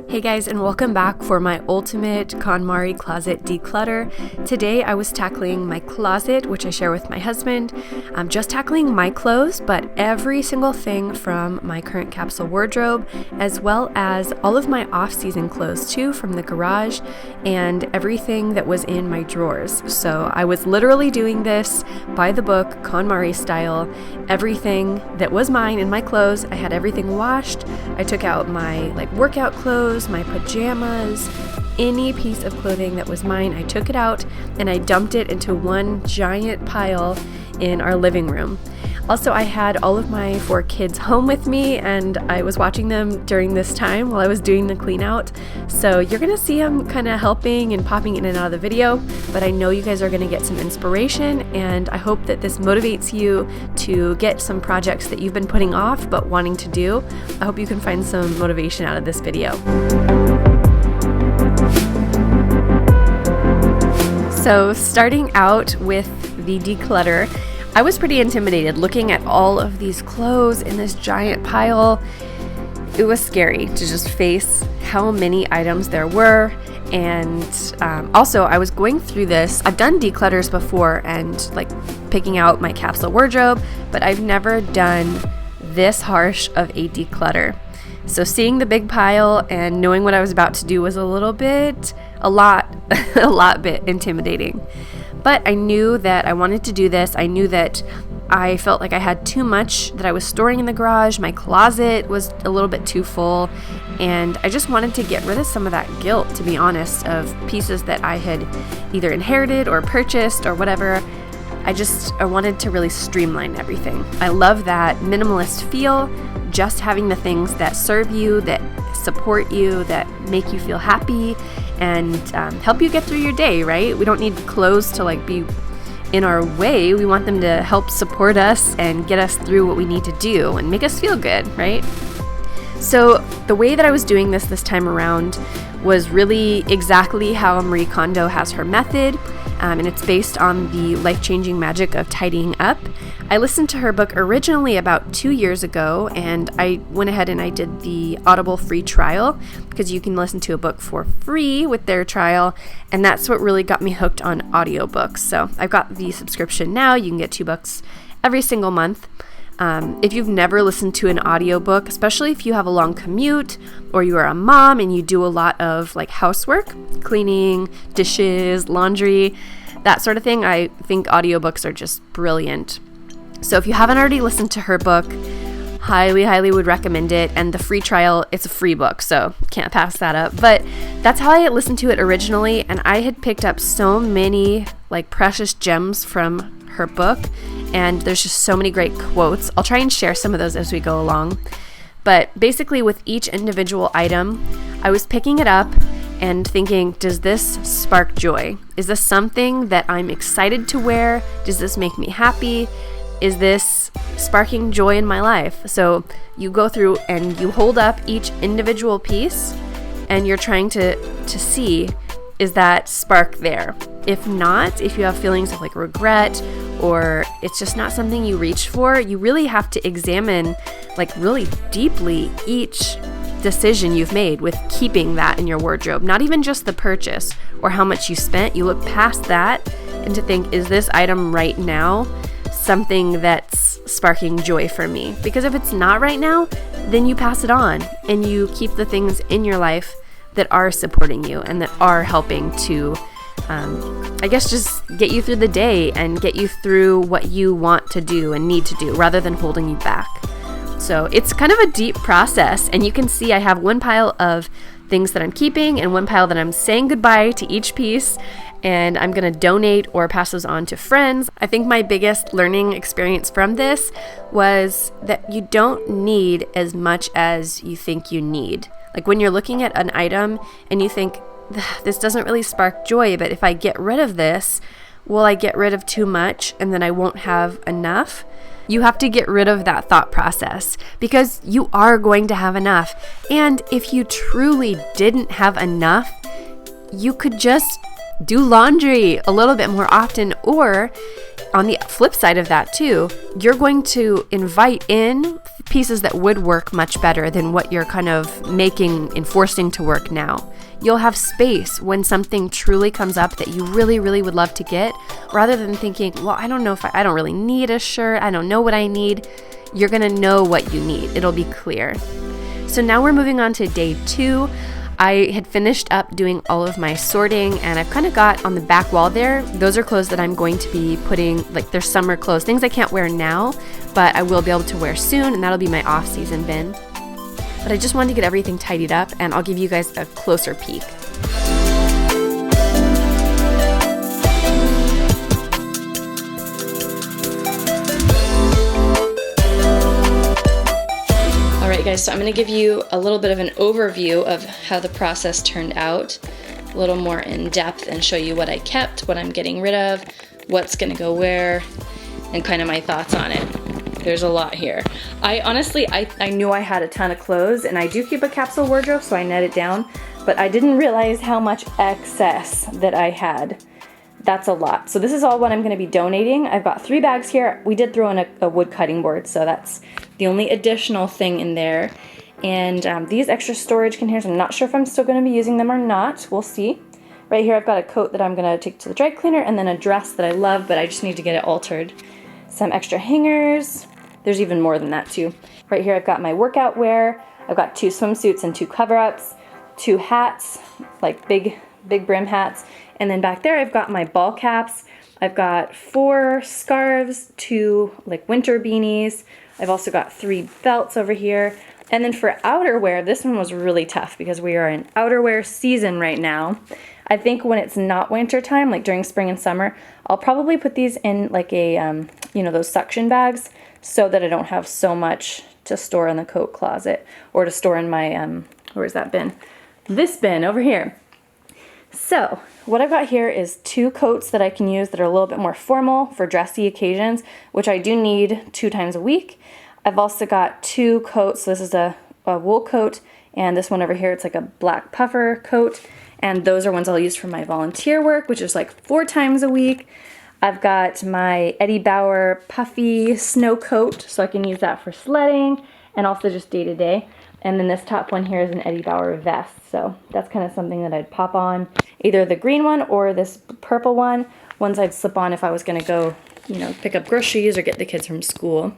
Hey guys, and welcome back for my ultimate Konmari closet declutter. Today I was tackling my closet, which I share with my husband. I'm just tackling my clothes, but every single thing from my current capsule wardrobe, as well as all of my off-season clothes too from the garage, and everything that was in my drawers. So I was literally doing this by the book, Konmari style. Everything that was mine in my clothes, I had everything washed. I took out my workout clothes, my pajamas, any piece of clothing that was mine. I took it out and I dumped it into one giant pile in our living room. Also, I had all of my 4 kids home with me, and I was watching them during this time while I was doing the clean out. So you're gonna see them kind of helping and popping in and out of the video, but I know you guys are gonna get some inspiration, and I hope that this motivates you to get some projects that you've been putting off but wanting to do. I hope you can find some motivation out of this video. So starting out with the declutter, I was pretty intimidated looking at all of these clothes in this giant pile. It was scary to just face how many items there were. And also I was going through this. I've done declutters before and picking out my capsule wardrobe, but I've never done this harsh of a declutter. So seeing the big pile and knowing what I was about to do was a lot bit intimidating. But I knew that I wanted to do this. I knew that I felt like I had too much that I was storing in the garage. My closet was a little bit too full, and I just wanted to get rid of some of that guilt, to be honest, of pieces that I had either inherited or purchased or whatever. I wanted to really streamline everything. I love that minimalist feel, just having the things that serve you, that support you, that make you feel happy, and help you get through your day, right? We don't need clothes to be in our way. We want them to help support us and get us through what we need to do and make us feel good, right? So the way that I was doing this time around was really exactly how Marie Kondo has her method, and it's based on the life-changing magic of tidying up. I listened to her book originally about 2 years ago, and I went ahead and I did the Audible free trial, because you can listen to a book for free with their trial, and that's what really got me hooked on audiobooks. So I've got the subscription now. You can get 2 books every single month. If you've never listened to an audiobook, especially if you have a long commute or you are a mom and you do a lot of housework, cleaning, dishes, laundry, that sort of thing, I think audiobooks are just brilliant. So if you haven't already listened to her book, highly would recommend it. And the free trial, it's a free book, so can't pass that up. But that's how I listened to it originally, and I had picked up so many precious gems from her book, and there's just so many great quotes. I'll try and share some of those as we go along. But basically with each individual item, I was picking it up and thinking, does this spark joy? Is this something that I'm excited to wear? Does this make me happy? Is this sparking joy in my life? So you go through and you hold up each individual piece, and you're trying to see, is that spark there? If not, if you have feelings of regret, or it's just not something you reach for, you really have to examine really deeply each decision you've made with keeping that in your wardrobe. Not even just the purchase or how much you spent. You look past that and to think, is this item right now something that's sparking joy for me? Because if it's not right now, then you pass it on and you keep the things in your life that are supporting you and that are helping to just get you through the day and get you through what you want to do and need to do, rather than holding you back. So it's kind of a deep process, and you can see I have one pile of things that I'm keeping and one pile that I'm saying goodbye to each piece, and I'm going to donate or pass those on to friends. I think my biggest learning experience from this was that you don't need as much as you think you need. When you're looking at an item and you think, this doesn't really spark joy, but if I get rid of this, will I get rid of too much and then I won't have enough? You have to get rid of that thought process, because you are going to have enough. And if you truly didn't have enough, you could just do laundry a little bit more often, or on the flip side of that too, you're going to invite in pieces that would work much better than what you're kind of making and forcing to work now. You'll have space when something truly comes up that you really, really would love to get, rather than thinking, well, I don't know if I don't really need a shirt. I don't know what I need. You're going to know what you need. It'll be clear. So now we're moving on to day 2. I had finished up doing all of my sorting, and I've kind of got on the back wall there, those are clothes that I'm going to be putting, like they're summer clothes, things I can't wear now, but I will be able to wear soon, and that'll be my off-season bin. But I just wanted to get everything tidied up, and I'll give you guys a closer peek. Alright guys, so I'm going to give you a little bit of an overview of how the process turned out, a little more in depth, and show you what I kept, what I'm getting rid of, what's going to go where, and kind of my thoughts on it. There's a lot here. I honestly knew I had a ton of clothes, and I do keep a capsule wardrobe, so I net it down, but I didn't realize how much excess that I had. That's a lot. So this is all what I'm going to be donating. I've got 3 bags here. We did throw in a wood cutting board, so that's the only additional thing in there. And these extra storage containers, I'm not sure if I'm still going to be using them or not. We'll see. Right here I've got a coat that I'm going to take to the dry cleaner, and then a dress that I love, but I just need to get it altered. Some extra hangers. There's even more than that too. Right here I've got my workout wear. I've got 2 swimsuits and 2 cover-ups, 2 hats, like big brim hats. And then back there I've got my ball caps. I've got 4 scarves, 2 like winter beanies. I've also got 3 belts over here. And then for outerwear, this one was really tough because we are in outerwear season right now. I think when it's not winter time, like during spring and summer, I'll probably put these in like a, you know, those suction bags so that I don't have so much to store in the coat closet or to store in my, where's that bin? This bin over here. So what I've got here is 2 coats that I can use that are a little bit more formal for dressy occasions, which I do need 2 times a week. I've also got 2 coats. So this is a wool coat, and this one over here, it's like a black puffer coat. And those are ones I'll use for my volunteer work, which is like 4 times a week. I've got my Eddie Bauer puffy snow coat, so I can use that for sledding and also just day to day. And then this top one here is an Eddie Bauer vest. So that's kind of something that I'd pop on, either the green one or this purple one, ones I'd slip on if I was going to go, you know, pick up groceries or get the kids from school.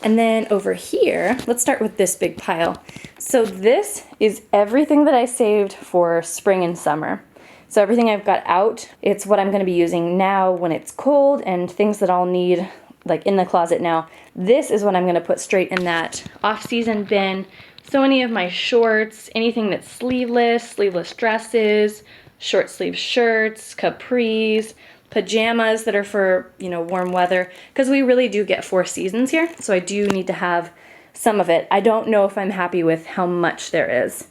And then over here, let's start with this big pile. So this is everything that I saved for spring and summer. So everything I've got out, it's what I'm going to be using now when it's cold, and things that I'll need like in the closet now. This is what I'm going to put straight in that off-season bin. So any of my shorts, anything that's sleeveless dresses, short sleeve shirts, capris, pajamas that are for, you know, warm weather, because we really do get 4 seasons here, so I do need to have some of it. I don't know if I'm happy with how much there is.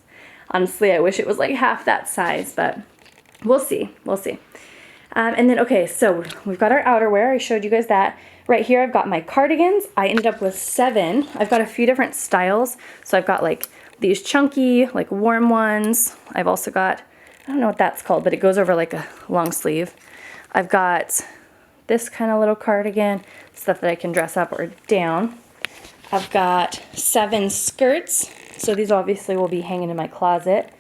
Honestly, I wish it was like half that size, but we'll see. We'll see. And then, okay, so we've got our outerwear. I showed you guys that. Right here, I've got my cardigans. I ended up with 7. I've got a few different styles. So I've got like these chunky, like warm ones. I've also got, I don't know what that's called, but it goes over like a long sleeve. I've got this kind of little cardigan, stuff that I can dress up or down. I've got 7 skirts. So these obviously will be hanging in my closet.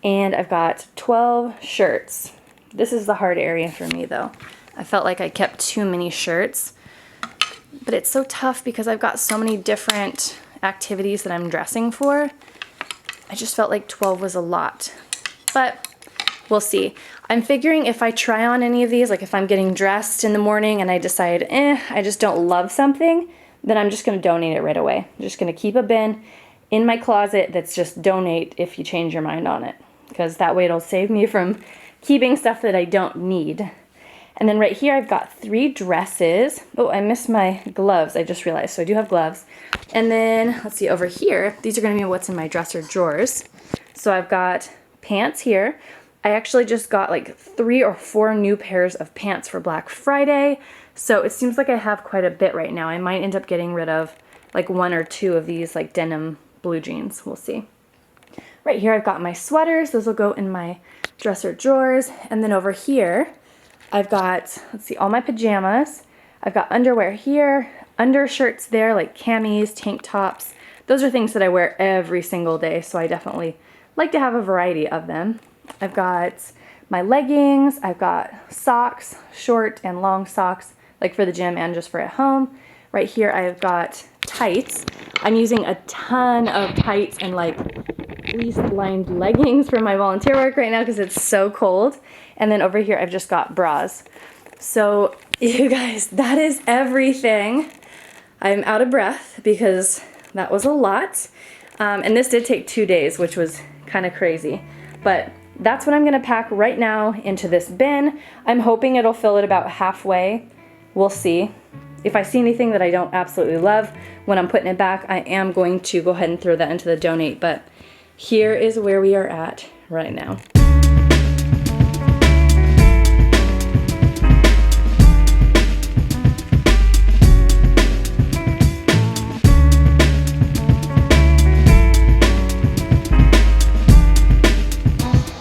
And I've got 12 shirts. This is the hard area for me though. I felt like I kept too many shirts. But it's so tough because I've got so many different activities that I'm dressing for. I just felt like 12 was a lot. But we'll see. I'm figuring if I try on any of these, like if I'm getting dressed in the morning and I decide, I just don't love something, then I'm just going to donate it right away. I'm just going to keep a bin in my closet that's just donate if you change your mind on it. Because that way it'll save me from keeping stuff that I don't need. And then right here I've got 3 dresses. Oh, I missed my gloves, I just realized, so I do have gloves. And then, let's see, over here, these are gonna be what's in my dresser drawers. So I've got pants here. I actually just got like 3 or 4 new pairs of pants for Black Friday. So it seems like I have quite a bit right now. I might end up getting rid of like 1 or 2 of these like denim blue jeans, we'll see. Right here I've got my sweaters, those will go in my dresser drawers. And then over here, I've got, let's see, all my pajamas. I've got underwear here. undershirts there, like camis, tank tops. Those are things that I wear every single day, so I definitely like to have a variety of them. I've got my leggings, I've got socks, short and long socks, like for the gym and just for at home. Right here I've got tights. I'm using a ton of tights and like fleece-lined leggings for my volunteer work right now because it's so cold. And then over here I've just got bras. So you guys, that is everything. I'm out of breath because that was a lot. And this did take 2 days, which was kind of crazy. But that's what I'm gonna pack right now into this bin. I'm hoping it'll fill it about halfway. We'll see. If I see anything that I don't absolutely love when I'm putting it back, I am going to go ahead and throw that into the donate. But here is where we are at right now.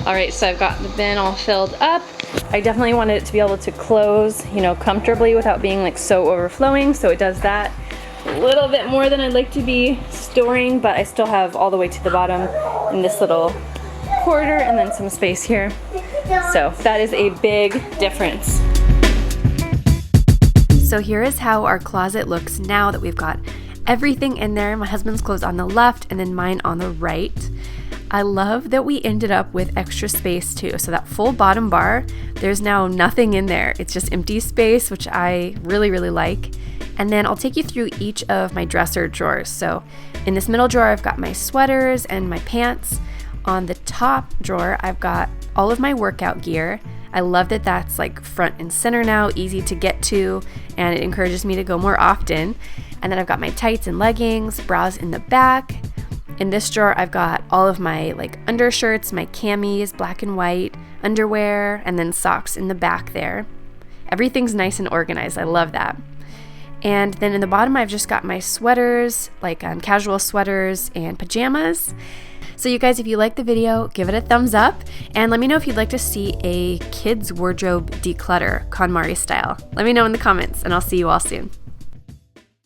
All right, so I've got the bin all filled up. I definitely wanted it to be able to close, you know, comfortably without being like so overflowing. So it does that a little bit more than I'd like to be storing, but I still have all the way to the bottom in this little quarter and then some space here. So that is a big difference. So here is how our closet looks now that we've got everything in there. My husband's clothes on the left and then mine on the right. I love that we ended up with extra space too. So that full bottom bar, there's now nothing in there. It's just empty space, which I really, really like. And then I'll take you through each of my dresser drawers. So in this middle drawer, I've got my sweaters and my pants. On the top drawer, I've got all of my workout gear. I love that that's like front and center now, easy to get to, and it encourages me to go more often. And then I've got my tights and leggings, bras in the back. In this drawer, I've got all of my like undershirts, my camis, black and white, underwear, and then socks in the back there. Everything's nice and organized. I love that. And then in the bottom, I've just got my sweaters, like casual sweaters and pajamas. So you guys, if you like the video, give it a thumbs up and let me know if you'd like to see a kids wardrobe declutter, KonMari style. Let me know in the comments and I'll see you all soon.